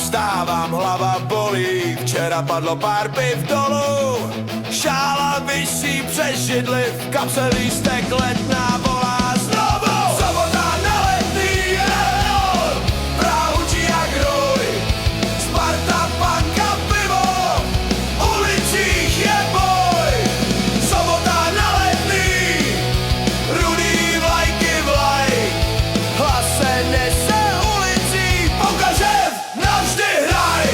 vstávám, hlava bolí. Včera padlo pár piv dolů, šála visí přes židli, v kapse lístek Letná volá znovu. Sobota na Letný, yeah, Praha hučí jak hrůj. Sparta, Panka, pivo, v ulicích je boj. Sobota na Letný, rudý vlajky vlaj. Hlas se nese ulicí, Poukařev navždy hraj.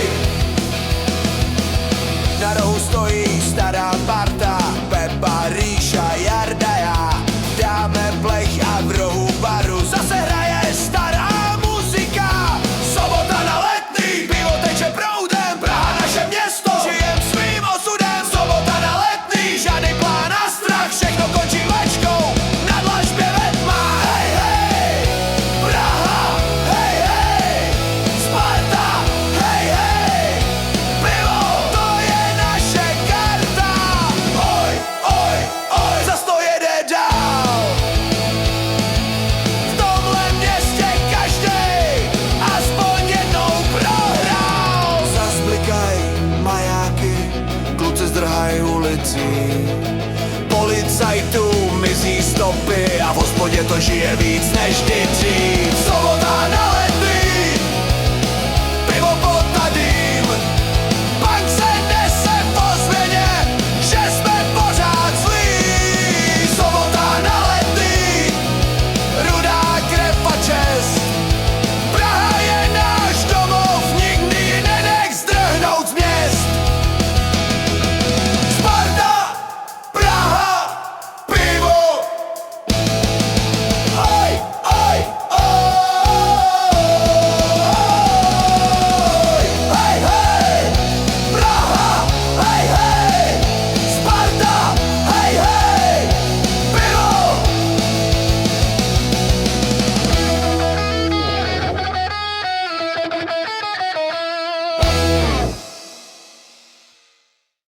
Na rohu stojí stará parta, Pepa, Ríša, Jarda, já. Dáme plech a v rohu baru zase hraje stará muzika. Sobota na Letný, pivo teče proudem, Praha naše město, žijem svým osudem. Sobota na Letný, žádný plán a strach, všechno končí vlečkou na dlažbě ve tmách. Hej, hej, Praha, hej, hej, Sparta, hej, hej, pivo, to je naše karta. Oj, oj, oj, zas to jede dál. V tomhle městě každej aspoň jednou prohrál. Zas blikaj majáky, kluci zdrhaj ulicí. Policajtů mizí stopy a v hospodě to žije víc než kdy dřív. Sobota na